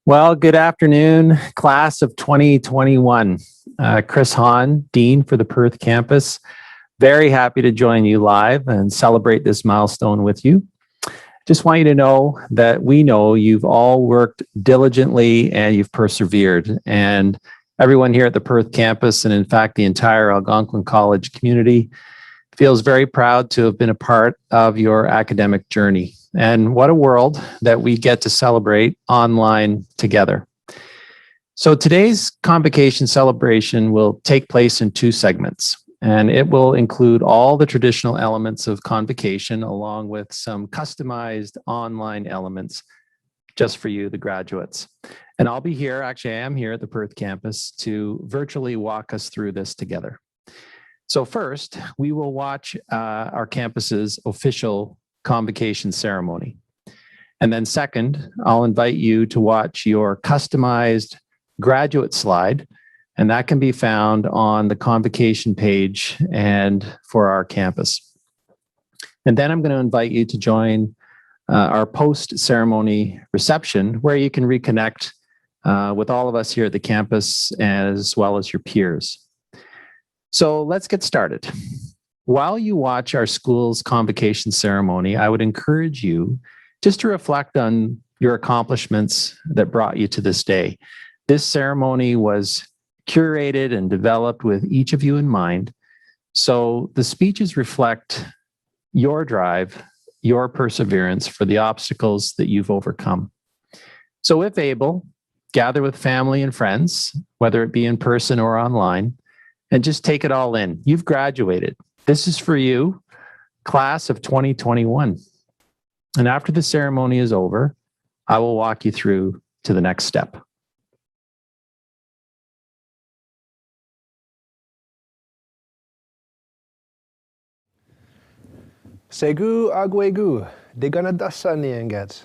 Well, good afternoon, class of 2021. Chris Hahn, Dean for the Perth campus. Very happy to join you live and celebrate this milestone with you. Just want you to know that we know you've all worked diligently and you've persevered. And everyone here at the Perth campus, and in fact, the entire Algonquin College community, feels very proud to have been a part of your academic journey. And what a world that we get to celebrate online together. So today's convocation celebration will take place in two segments, and it will include all the traditional elements of convocation along with some customized online elements just for you, the graduates. And I'll be here, actually I am here at the Perth campus to virtually walk us through this together. So first, we will watch our campus's official convocation ceremony. And then second, I'll invite you to watch your customized graduate slide, and that can be found on the convocation page and for our campus. And then I'm going to invite you to join our post-ceremony reception, where you can reconnect with all of us here at the campus as well as your peers. So let's get started. While you watch our school's convocation ceremony, I would encourage you just to reflect on your accomplishments that brought you to this day. This ceremony was curated and developed with each of you in mind. So the speeches reflect your drive, your perseverance for the obstacles that you've overcome. So if able, gather with family and friends, whether it be in person or online, and just take it all in. You've graduated. This is for you, class of 2021. And after the ceremony is over, I will walk you through to the next step. Segu agwegu, diganadasa nianget.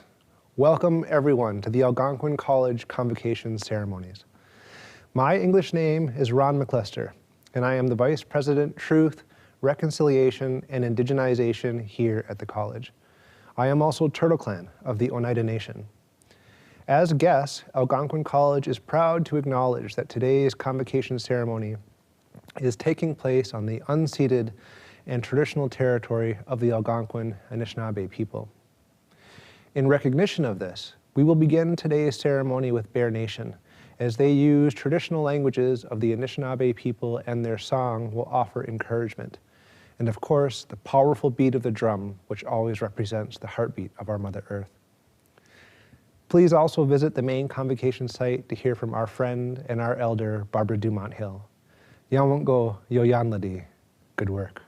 Welcome everyone to the Algonquin College Convocation Ceremonies. My English name is Ron McClester, and I am the Vice President, Truth, Reconciliation, and Indigenization here at the college. I am also Turtle Clan of the Oneida Nation. As guests, Algonquin College is proud to acknowledge that today's convocation ceremony is taking place on the unceded and traditional territory of the Algonquin Anishinaabe people. In recognition of this, we will begin today's ceremony with Bear Nation, as they use traditional languages of the Anishinaabe people, and their song will offer encouragement. And of course, the powerful beat of the drum, which always represents the heartbeat of our Mother Earth. Please also visit the main convocation site to hear from our friend and our elder, Barbara Dumont Hill. Yawongo Yoyanladi. Good work.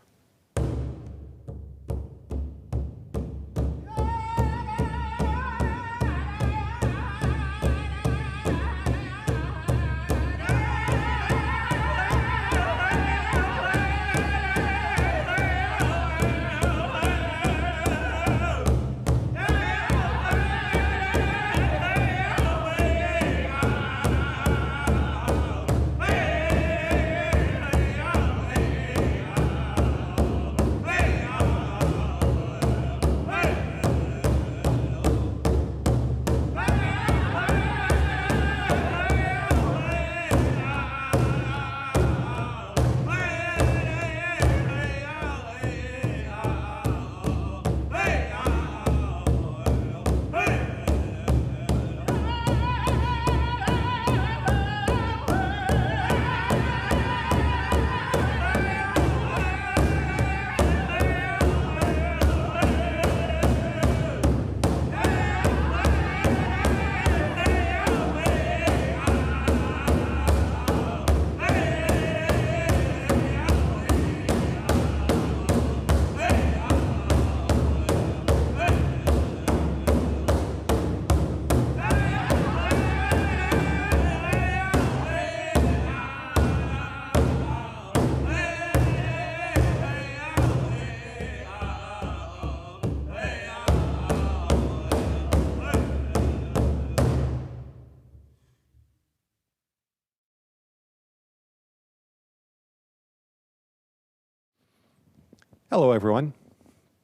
Hello, everyone.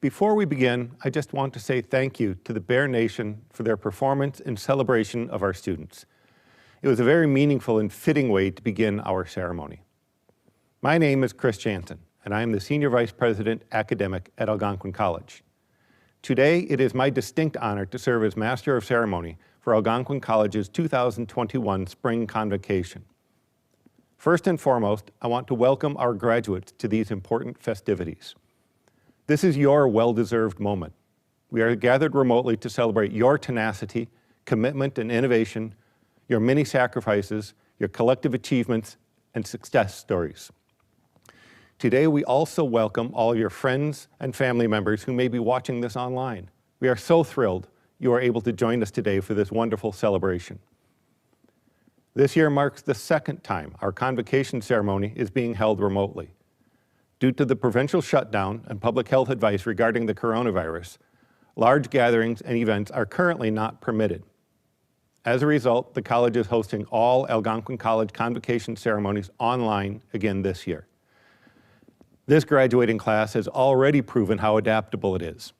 Before we begin, I just want to say thank you to the Bear Nation for their performance in celebration of our students. It was a very meaningful and fitting way to begin our ceremony. My name is Chris Jansen, and I am the Senior Vice President Academic at Algonquin College. Today, it is my distinct honor to serve as Master of Ceremony for Algonquin College's 2021 Spring Convocation. First and foremost, I want to welcome our graduates to these important festivities. This is your well-deserved moment. We are gathered remotely to celebrate your tenacity, commitment, and innovation, your many sacrifices, your collective achievements, and success stories. Today, we also welcome all your friends and family members who may be watching this online. We are so thrilled you are able to join us today for this wonderful celebration. This year marks the second time our convocation ceremony is being held remotely. Due to the provincial shutdown and public health advice regarding the coronavirus, large gatherings and events are currently not permitted. As a result, the college is hosting all Algonquin College convocation ceremonies online again this year. This graduating class has already proven how adaptable it is,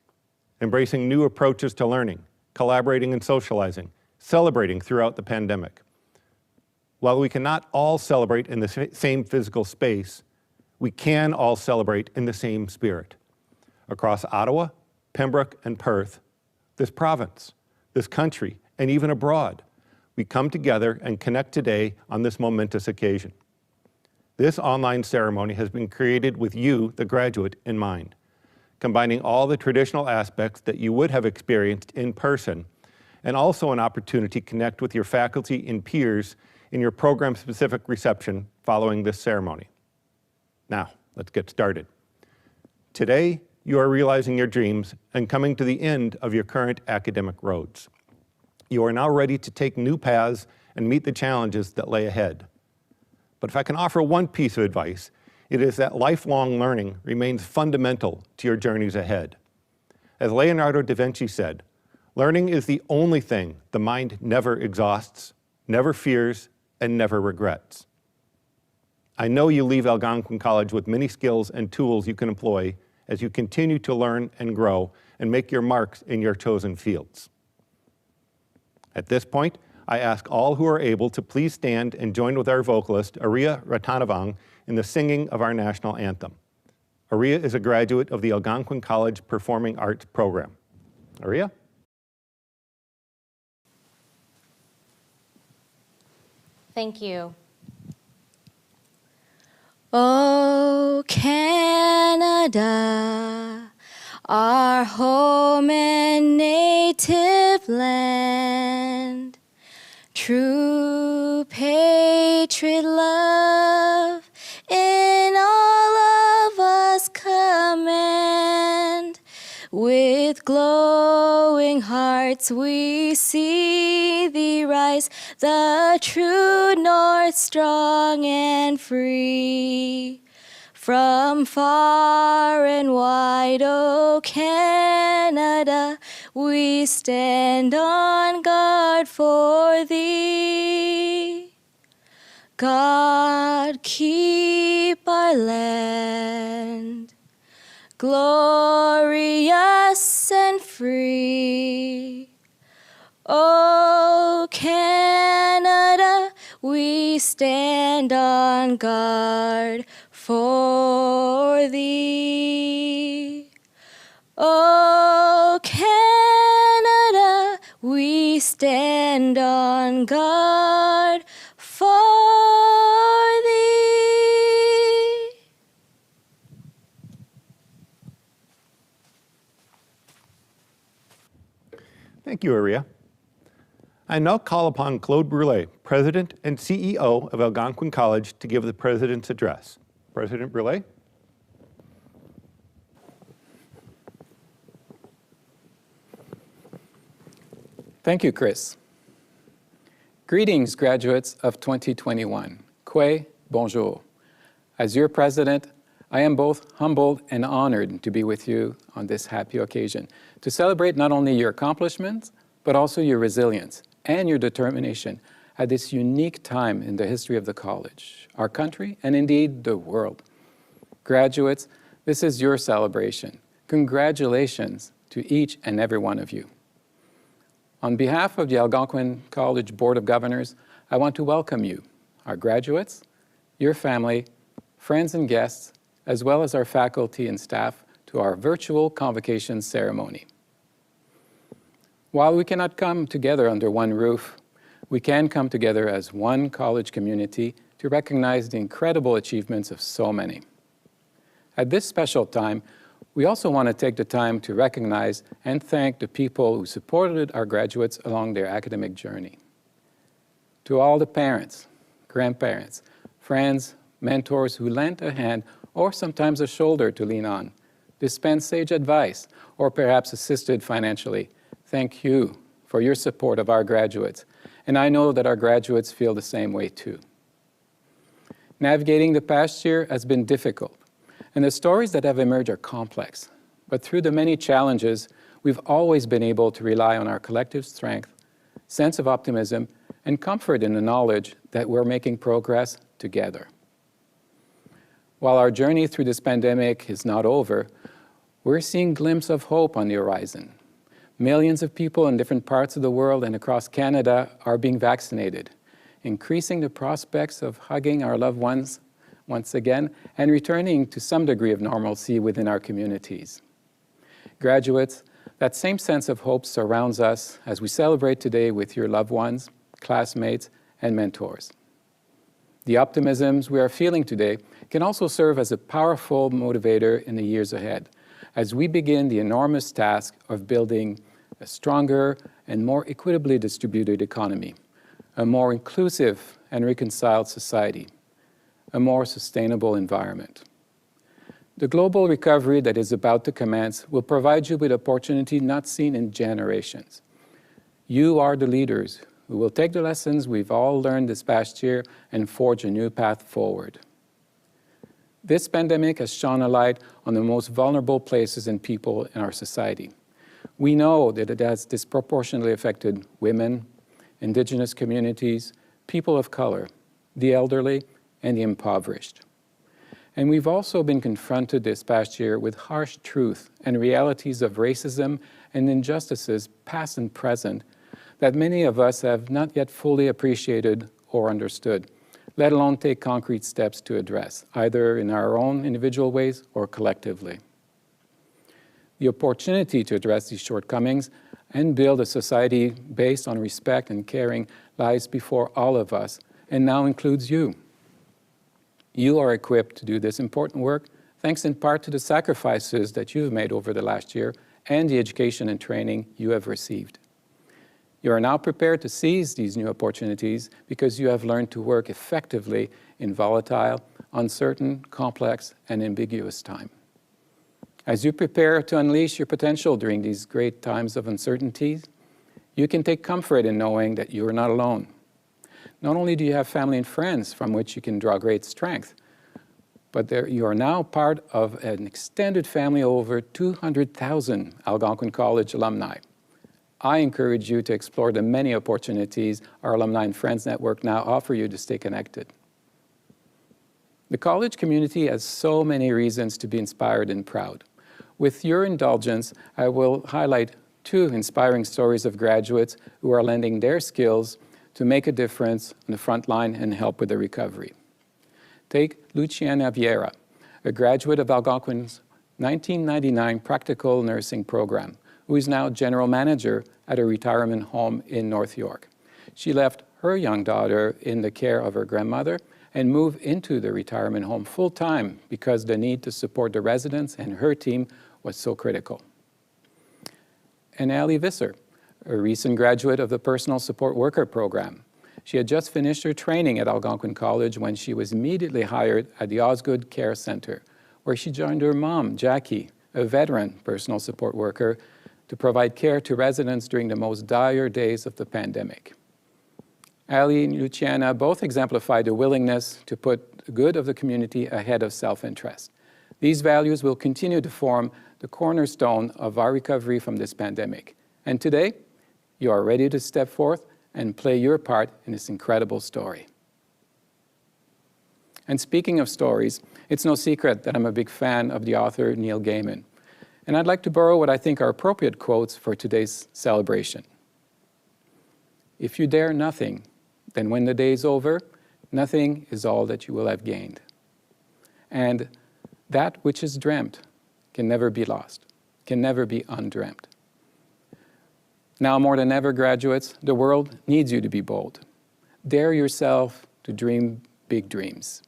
embracing new approaches to learning, collaborating and socializing, celebrating throughout the pandemic. While we cannot all celebrate in the same physical space, we can all celebrate in the same spirit. Across Ottawa, Pembroke, and Perth, this province, this country, and even abroad, we come together and connect today on this momentous occasion. This online ceremony has been created with you, the graduate, in mind, combining all the traditional aspects that you would have experienced in person, and also an opportunity to connect with your faculty and peers in your program-specific reception following this ceremony. Now, let's get started. Today, you are realizing your dreams and coming to the end of your current academic roads. You are now ready to take new paths and meet the challenges that lay ahead. But if I can offer one piece of advice, it is that lifelong learning remains fundamental to your journeys ahead. As Leonardo da Vinci said, learning is the only thing the mind never exhausts, never fears, and never regrets. I know you leave Algonquin College with many skills and tools you can employ as you continue to learn and grow and make your marks in your chosen fields. At this point, I ask all who are able to please stand and join with our vocalist, Aria Ratanavang, in the singing of our national anthem. Aria is a graduate of the Algonquin College Performing Arts program. Aria? Thank you. Oh, Canada, our home and native land, true patriot love in all of us command. With glowing hearts we see thee rise, the true north strong and free. From far and wide, O Canada, we stand on guard for thee. God, keep our land glorious and free. O Canada, we stand on guard for thee. O Canada, we stand on guard for thee. Thank you, Aria. I now call upon Claude Brûlé, President and CEO of Algonquin College, to give the President's address. President Brûlé? Thank you, Chris. Greetings, graduates of 2021. Que bonjour. As your president, I am both humbled and honored to be with you on this happy occasion to celebrate not only your accomplishments, but also your resilience and your determination at this unique time in the history of the college, our country, and indeed the world. Graduates, this is your celebration. Congratulations to each and every one of you. On behalf of the Algonquin College Board of Governors, I want to welcome you, our graduates, your family, friends and guests, as well as our faculty and staff, to our virtual convocation ceremony. While we cannot come together under one roof, we can come together as one college community to recognize the incredible achievements of so many. At this special time, we also want to take the time to recognize and thank the people who supported our graduates along their academic journey. To all the parents, grandparents, friends, mentors who lent a hand or sometimes a shoulder to lean on, dispensed sage advice, or perhaps assisted financially, thank you for your support of our graduates. And I know that our graduates feel the same way too. Navigating the past year has been difficult, and the stories that have emerged are complex. But through the many challenges, we've always been able to rely on our collective strength, sense of optimism, and comfort in the knowledge that we're making progress together. While our journey through this pandemic is not over, we're seeing glimpses of hope on the horizon. Millions of people in different parts of the world and across Canada are being vaccinated, increasing the prospects of hugging our loved ones once again and returning to some degree of normalcy within our communities. Graduates, that same sense of hope surrounds us as we celebrate today with your loved ones, classmates, and mentors. The optimisms we are feeling today can also serve as a powerful motivator in the years ahead, as we begin the enormous task of building a stronger and more equitably distributed economy, a more inclusive and reconciled society, a more sustainable environment. The global recovery that is about to commence will provide you with opportunity not seen in generations. You are the leaders who will take the lessons we've all learned this past year and forge a new path forward. This pandemic has shone a light on the most vulnerable places and people in our society. We know that it has disproportionately affected women, Indigenous communities, people of color, the elderly, and the impoverished. And we've also been confronted this past year with harsh truth and realities of racism and injustices past and present that many of us have not yet fully appreciated or understood, let alone take concrete steps to address, either in our own individual ways or collectively. The opportunity to address these shortcomings and build a society based on respect and caring lies before all of us, and now includes you. You are equipped to do this important work thanks in part to the sacrifices that you've made over the last year and the education and training you have received. You are now prepared to seize these new opportunities because you have learned to work effectively in volatile, uncertain, complex, and ambiguous time. As you prepare to unleash your potential during these great times of uncertainty, you can take comfort in knowing that you are not alone. Not only do you have family and friends from which you can draw great strength, but you are now part of an extended family of over 200,000 Algonquin College alumni. I encourage you to explore the many opportunities our Alumni and Friends Network now offer you to stay connected. The college community has so many reasons to be inspired and proud. With your indulgence, I will highlight two inspiring stories of graduates who are lending their skills to make a difference on the front line and help with the recovery. Take Luciana Vieira, a graduate of Algonquin's 1999 Practical Nursing Program, who is now general manager at a retirement home in North York. She left her young daughter in the care of her grandmother and moved into the retirement home full-time because the need to support the residents and her team was so critical. And Ali Visser, a recent graduate of the Personal Support Worker Program. She had just finished her training at Algonquin College when she was immediately hired at the Osgood Care Center, where she joined her mom, Jackie, a veteran personal support worker, to provide care to residents during the most dire days of the pandemic. Ali and Luciana both exemplify the willingness to put the good of the community ahead of self-interest. These values will continue to form the cornerstone of our recovery from this pandemic. And today, you are ready to step forth and play your part in this incredible story. And speaking of stories, it's no secret that I'm a big fan of the author Neil Gaiman. And I'd like to borrow what I think are appropriate quotes for today's celebration. If you dare nothing, then when the day is over, nothing is all that you will have gained. And that which is dreamt can never be lost, can never be undreamt. Now more than ever, graduates, the world needs you to be bold. Dare yourself to dream big dreams.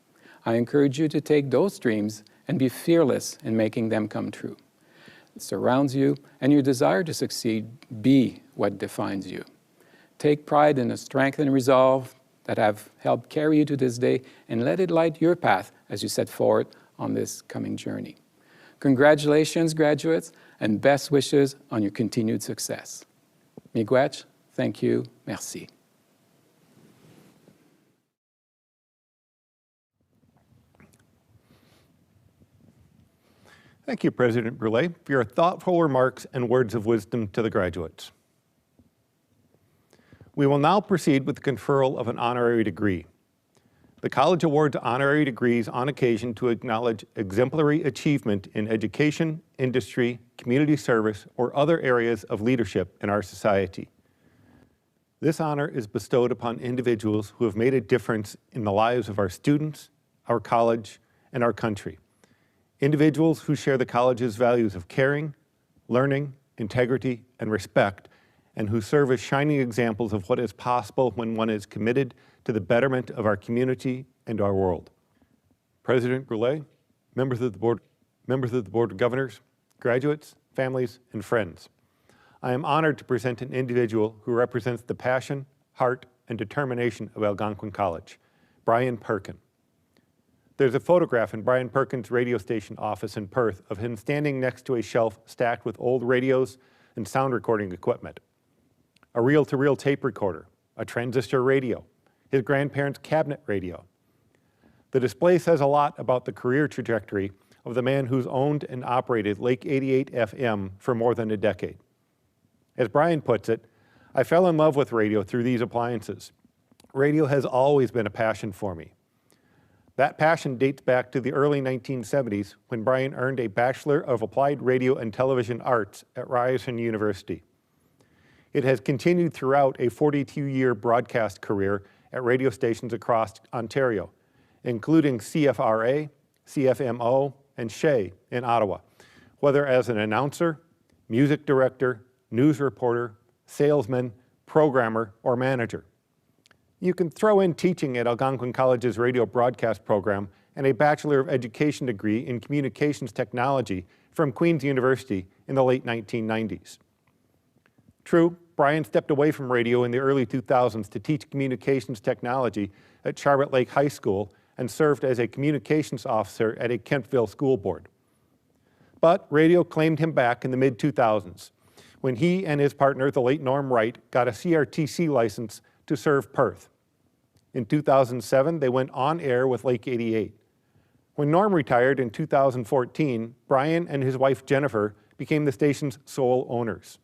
I encourage you to take those dreams and be fearless in making them come true. It surrounds you, and your desire to succeed be what defines you. Take pride in the strength and resolve that have helped carry you to this day, and let it light your path as you set forward on this coming journey. Congratulations, graduates, and best wishes on your continued success. Miigwech, thank you, merci. Thank you, President Brule, for your thoughtful remarks and words of wisdom to the graduates. We will now proceed with the conferral of an honorary degree. The college awards honorary degrees on occasion to acknowledge exemplary achievement in education, industry, community service, or other areas of leadership in our society. This honor is bestowed upon individuals who have made a difference in the lives of our students, our college, and our country. Individuals who share the college's values of caring, learning, integrity, and respect, and who serve as shining examples of what is possible when one is committed to the betterment of our community and our world. President Brule, members of the Board of Governors, graduates, families, and friends, I am honored to present an individual who represents the passion, heart, and determination of Algonquin College, Brian Perkin. There's a photograph in Brian Perkin's radio station office in Perth of him standing next to a shelf stacked with old radios and sound recording equipment, a reel-to-reel tape recorder, a transistor radio, his grandparents' cabinet radio. The display says a lot about the career trajectory of the man who's owned and operated Lake 88 FM for more than a decade. As Brian puts it, I fell in love with radio through these appliances. Radio has always been a passion for me. That passion dates back to the early 1970s when Brian earned a Bachelor of Applied Radio and Television Arts at Ryerson University. It has continued throughout a 42-year broadcast career at radio stations across Ontario, including CFRA, CFMO, and SHE in Ottawa, whether as an announcer, music director, news reporter, salesman, programmer, or manager. You can throw in teaching at Algonquin College's radio broadcast program and a Bachelor of Education degree in Communications Technology from Queen's University in the late 1990s. True, Brian stepped away from radio in the early 2000s to teach communications technology at Charlotte Lake High School and served as a communications officer at a Kentville school board. But radio claimed him back in the mid-2000s when he and his partner, the late Norm Wright, got a CRTC license to serve Perth. In 2007, they went on air with Lake 88. When Norm retired in 2014, Brian and his wife Jennifer became the station's sole owners.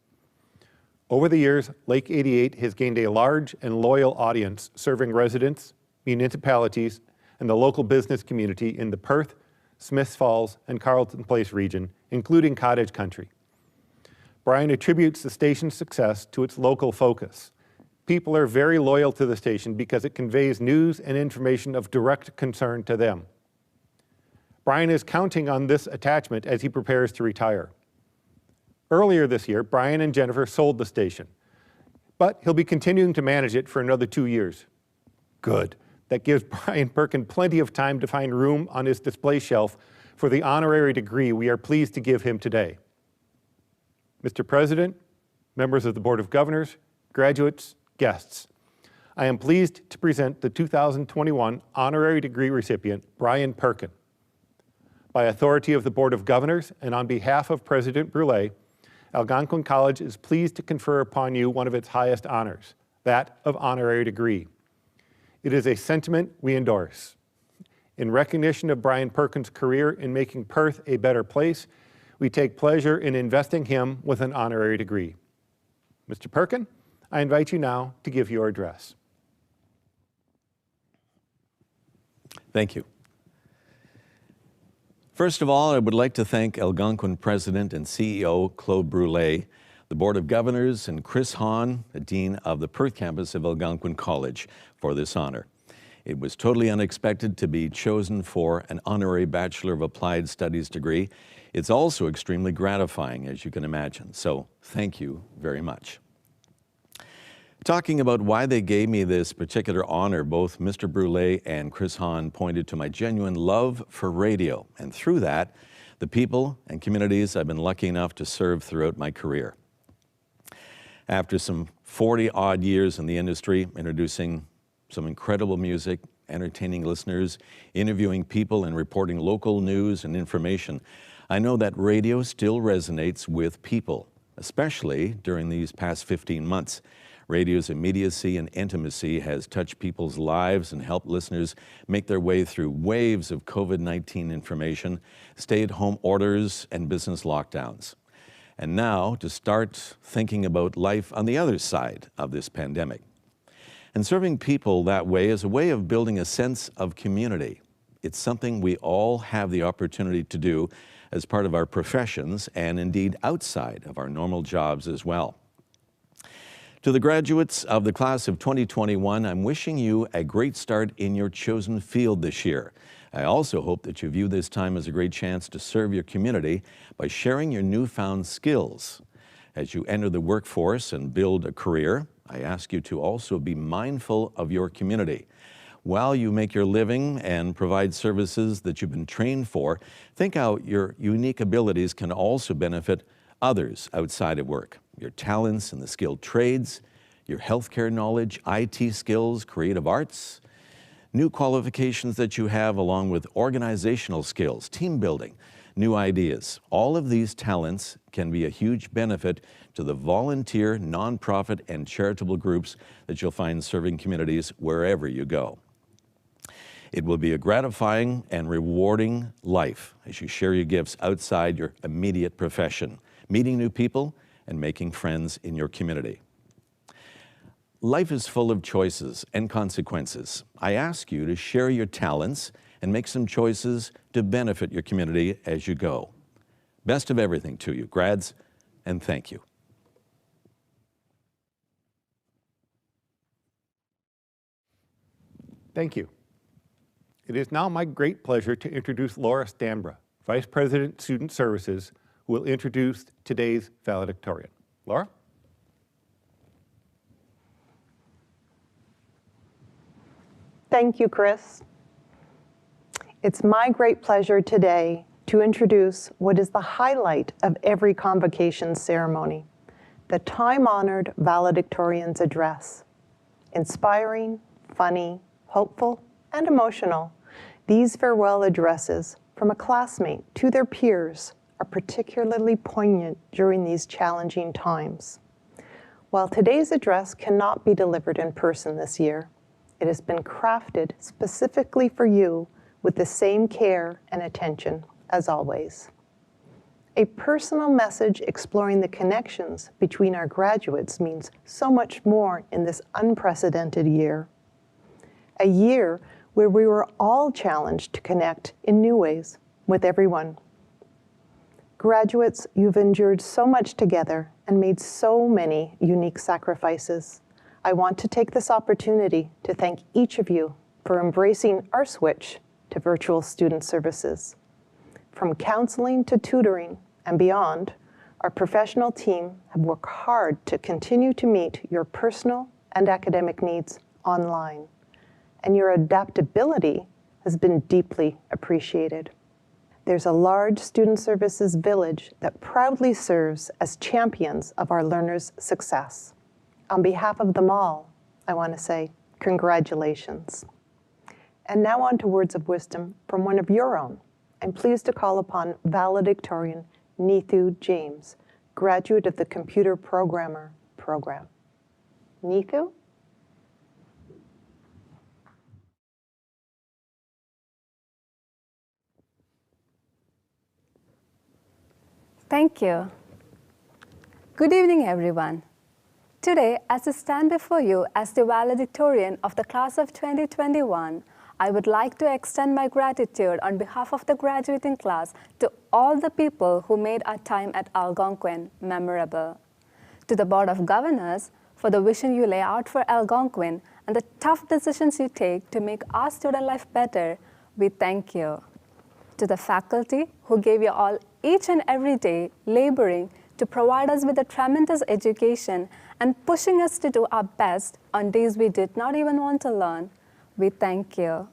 Over the years, Lake 88 has gained a large and loyal audience serving residents, municipalities, and the local business community in the Perth, Smiths Falls, and Carleton Place region, including cottage country. Brian attributes the station's success to its local focus. People are very loyal to the station because it conveys news and information of direct concern to them. Brian is counting on this attachment as he prepares to retire. Earlier this year, Brian and Jennifer sold the station, but he'll be continuing to manage it for another 2 years. Good. That gives Brian Perkin plenty of time to find room on his display shelf for the honorary degree we are pleased to give him today. Mr. President, members of the Board of Governors, graduates, guests, I am pleased to present the 2021 honorary degree recipient, Brian Perkin. By authority of the Board of Governors and on behalf of President Brule, Algonquin College is pleased to confer upon you one of its highest honors, that of honorary degree. It is a sentiment we endorse. In recognition of Brian Perkin's career in making Perth a better place, we take pleasure in investing him with an honorary degree. Mr. Perkin, I invite you now to give your address. Thank you. First of all, I would like to thank Algonquin President and CEO Claude Brûlé, the Board of Governors, and Chris Hahn, the Dean of the Perth campus of Algonquin College, for this honor. It was totally unexpected to be chosen for an honorary Bachelor of Applied Studies degree. It's also extremely gratifying, as you can imagine. So thank you very much. Talking about why they gave me this particular honor, both Mr. Brûlé and Chris Hahn pointed to my genuine love for radio, and through that, the people and communities I've been lucky enough to serve throughout my career. After some 40-odd years in the industry, introducing some incredible music, entertaining listeners, interviewing people, and reporting local news and information, I know that radio still resonates with people, especially during these past 15 months. Radio's immediacy and intimacy has touched people's lives and helped listeners make their way through waves of COVID-19 information, stay-at-home orders, and business lockdowns. And now to start thinking about life on the other side of this pandemic. And serving people that way is a way of building a sense of community. It's something we all have the opportunity to do as part of our professions and indeed outside of our normal jobs as well. To the graduates of the class of 2021, I'm wishing you a great start in your chosen field this year. I also hope that you view this time as a great chance to serve your community by sharing your newfound skills. As you enter the workforce and build a career, I ask you to also be mindful of your community. While you make your living and provide services that you've been trained for, think how your unique abilities can also benefit others outside of work. Your talents in the skilled trades, your healthcare knowledge, IT skills, creative arts, new qualifications that you have along with organizational skills, team building, new ideas. All of these talents can be a huge benefit to the volunteer, nonprofit, and charitable groups that you'll find serving communities wherever you go. It will be a gratifying and rewarding life as you share your gifts outside your immediate profession, meeting new people, and making friends in your community. Life is full of choices and consequences. I ask you to share your talents and make some choices to benefit your community as you go. Best of everything to you, grads, and thank you. Thank you. It is now my great pleasure to introduce Laura Stambra, Vice President, Student Services, who will introduce today's valedictorian. Laura? Thank you, Chris. It's my great pleasure today to introduce what is the highlight of every convocation ceremony, the time-honored valedictorian's address. Inspiring, funny, hopeful, and emotional, these farewell addresses from a classmate to their peers are particularly poignant during these challenging times. While today's address cannot be delivered in person this year, it has been crafted specifically for you with the same care and attention as always. A personal message exploring the connections between our graduates means so much more in this unprecedented year. A year where we were all challenged to connect in new ways with everyone. Graduates, you've endured so much together and made so many unique sacrifices. I want to take this opportunity to thank each of you for embracing our switch to virtual student services. From counseling to tutoring and beyond, our professional team have worked hard to continue to meet your personal and academic needs online, and your adaptability has been deeply appreciated. There's a large student services village that proudly serves as champions of our learners' success. On behalf of them all, I want to say congratulations. And now on to words of wisdom from one of your own. I'm pleased to call upon valedictorian Neethu James, graduate of the Computer Programmer program. Neethu? Thank you. Good evening, everyone. Today, as I stand before you as the valedictorian of the class of 2021, I would like to extend my gratitude on behalf of the graduating class to all the people who made our time at Algonquin memorable. To the Board of Governors for the vision you lay out for Algonquin and the tough decisions you take to make our student life better, we thank you. To the faculty who gave you all each and every day laboring to provide us with a tremendous education and pushing us to do our best on days we did not even want to learn, we thank you.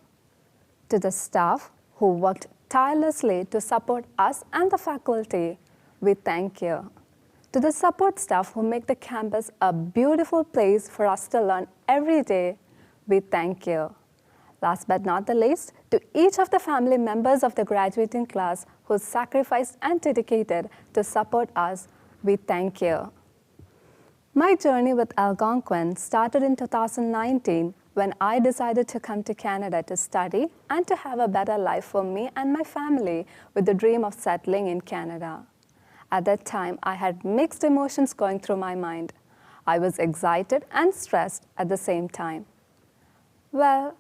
To the staff who worked tirelessly to support us and the faculty, we thank you. To the support staff who make the campus a beautiful place for us to learn every day, we thank you. Last but not the least, to each of the family members of the graduating class who sacrificed and dedicated to support us, we thank you. My journey with Algonquin started in 2019 when I decided to come to Canada to study and to have a better life for me and my family with the dream of settling in Canada. At that time, I had mixed emotions going through my mind. I was excited and stressed at the same time. Well,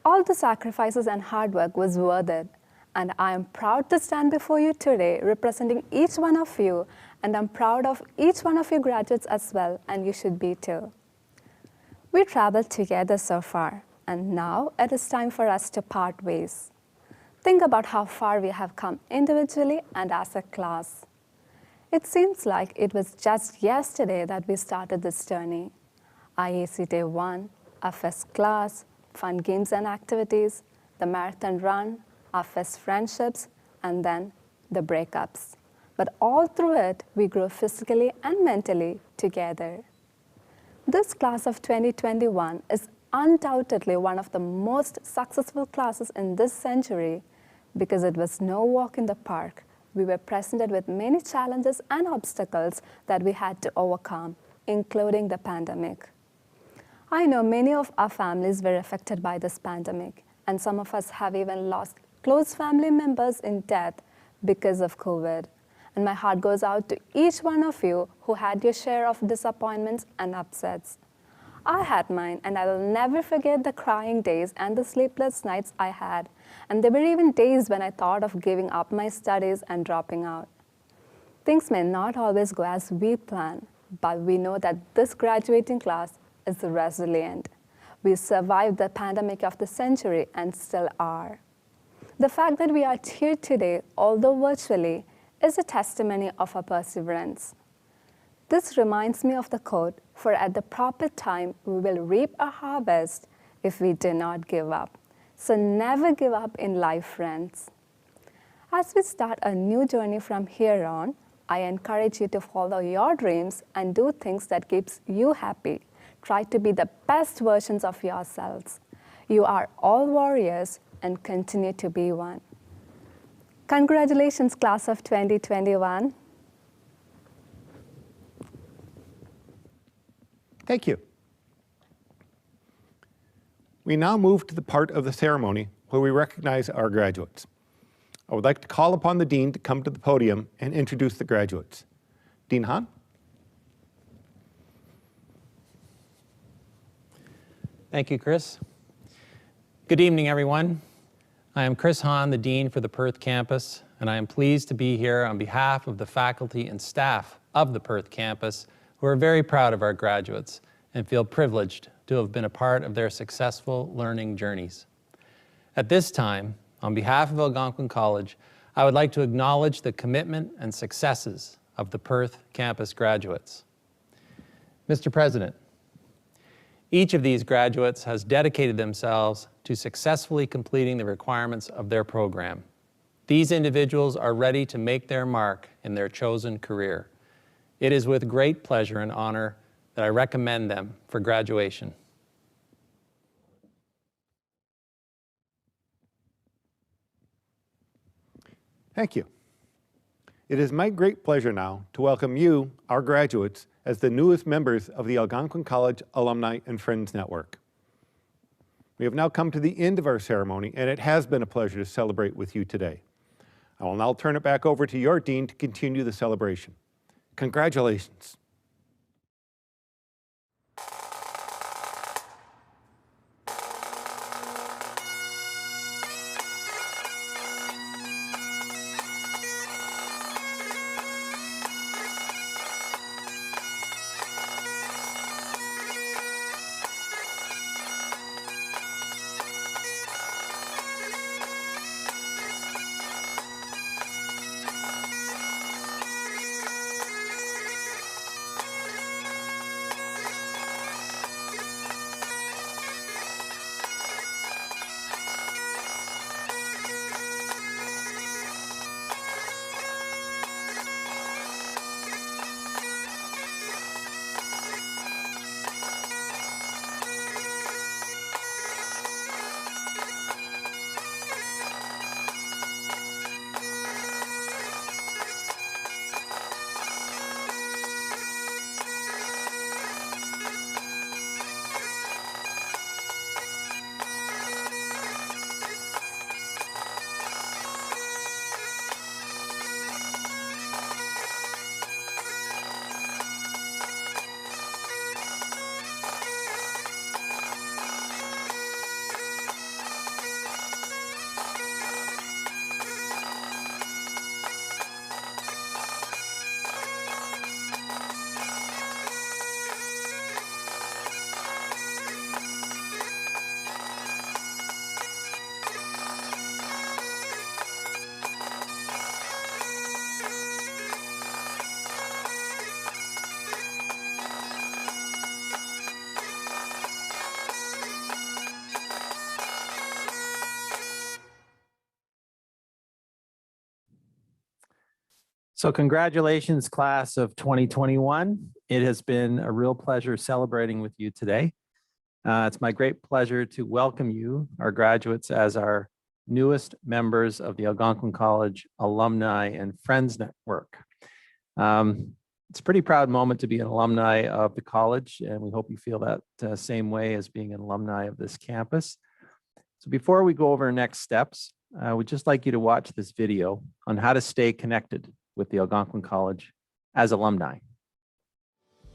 all the sacrifices and hard work was worth it, and I am proud to stand before you today representing each one of you, and I'm proud of each one of you graduates as well, and you should be too. We traveled together so far, and now it is time for us to part ways. Think about how far we have come individually and as a class. It seems like it was just yesterday that we started this journey. IAC Day 1, our first class, fun games and activities, the marathon run, our first friendships, and then the breakups. But all through it, we grew physically and mentally together. This class of 2021 is undoubtedly one of the most successful classes in this century because it was no walk in the park. We were presented with many challenges and obstacles that we had to overcome, including the pandemic. I know many of our families were affected by this pandemic, and some of us have even lost close family members in death because of COVID. And my heart goes out to each one of you who had your share of disappointments and upsets. I had mine, and I will never forget the crying days and the sleepless nights I had. And there were even days when I thought of giving up my studies and dropping out. Things may not always go as we plan, but we know that this graduating class is resilient. We survived the pandemic of the century and still are. The fact that we are here today, although virtually, is a testimony of our perseverance. This reminds me of the quote, "For at the proper time, we will reap a harvest if we do not give up." So never give up in life, friends. As we start a new journey from here on, I encourage you to follow your dreams and do things that keeps you happy. Try to be the best versions of yourselves. You are all warriors and continue to be one. Congratulations, class of 2021. Thank you. We now move to the part of the ceremony where we recognize our graduates. I would like to call upon the Dean to come to the podium and introduce the graduates. Dean Hahn. Thank you, Chris. Good evening, everyone. I am Chris Hahn, the Dean for the Perth campus, and I am pleased to be here on behalf of the faculty and staff of the Perth campus who are very proud of our graduates and feel privileged to have been a part of their successful learning journeys. At this time, on behalf of Algonquin College, I would like to acknowledge the commitment and successes of the Perth campus graduates. Mr. President, each of these graduates has dedicated themselves to successfully completing the requirements of their program. These individuals are ready to make their mark in their chosen career. It is with great pleasure and honor that I recommend them for graduation. Thank you. It is my great pleasure now to welcome you, our graduates, as the newest members of the Algonquin College Alumni and Friends Network. We have now come to the end of our ceremony, and it has been a pleasure to celebrate with you today. I will now turn it back over to your Dean to continue the celebration. Congratulations. So congratulations, class of 2021. It has been a real pleasure celebrating with you today. It's my great pleasure to welcome you, our graduates, as our newest members of the Algonquin College Alumni and Friends Network. It's a pretty proud moment to be an alumni of the college, and we hope you feel that same way as being an alumni of this campus. So before we go over next steps, we'd just like you to watch this video on how to stay connected with the Algonquin College as alumni.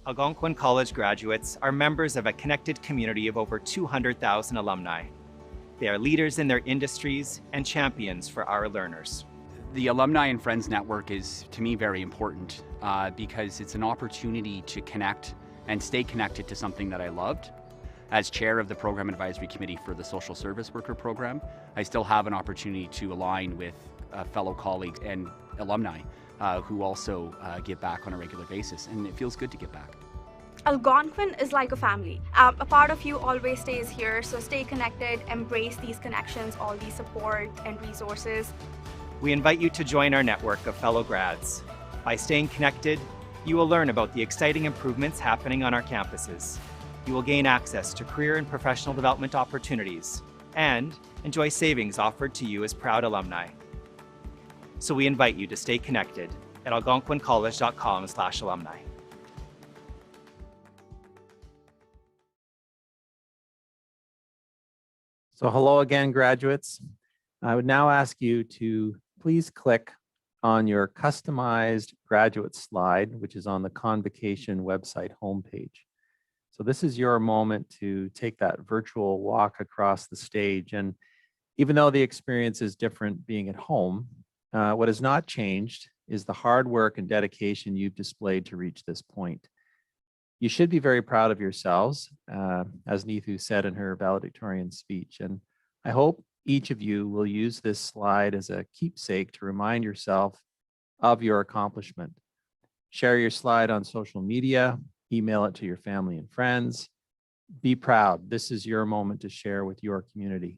Algonquin College graduates are members of a connected community of over 200,000 alumni. They are leaders in their industries and champions for our learners. The Alumni and Friends Network is, to me, very important because it's an opportunity to connect and stay connected to something that I loved. As chair of the Program Advisory Committee for the Social Service Worker Program, I still have an opportunity to align with fellow colleagues and alumni who also give back on a regular basis, and it feels good to give back. Algonquin is like a family. A part of you always stays here, so stay connected, embrace these connections, all these support and resources. We invite you to join our network of fellow grads. By staying connected, you will learn about the exciting improvements happening on our campuses. You will gain access to career and professional development opportunities and enjoy savings offered to you as proud alumni. So we invite you to stay connected at algonquincollege.com/alumni. So hello again, graduates. I would now ask you to please click on your customized graduate slide, which is on the Convocation website homepage. So this is your moment to take that virtual walk across the stage. And even though the experience is different being at home, what has not changed is the hard work and dedication you've displayed to reach this point. You should be very proud of yourselves, as Neethu said in her valedictorian speech. And I hope each of you will use this slide as a keepsake to remind yourself of your accomplishment. Share your slide on social media, email it to your family and friends. Be proud. This is your moment to share with your community.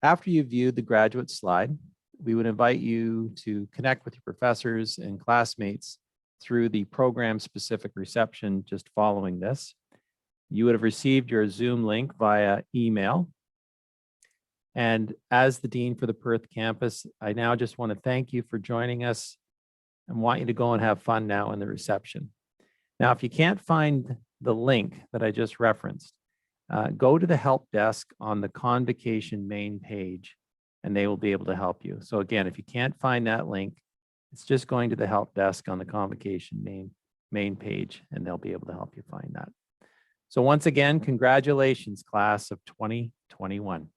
After you've viewed the graduate slide, we would invite you to connect with your professors and classmates through the program-specific reception just following this. You would have received your Zoom link via email. And as the Dean for the Perth campus, I now just want to thank you for joining us and want you to go and have fun now in the reception. Now, if you can't find the link that I just referenced, go to the help desk on the Convocation main page, and they will be able to help you. So again, if you can't find that link, it's just going to the help desk on the Convocation main page, and they'll be able to help you find that. So once again, congratulations, class of 2021.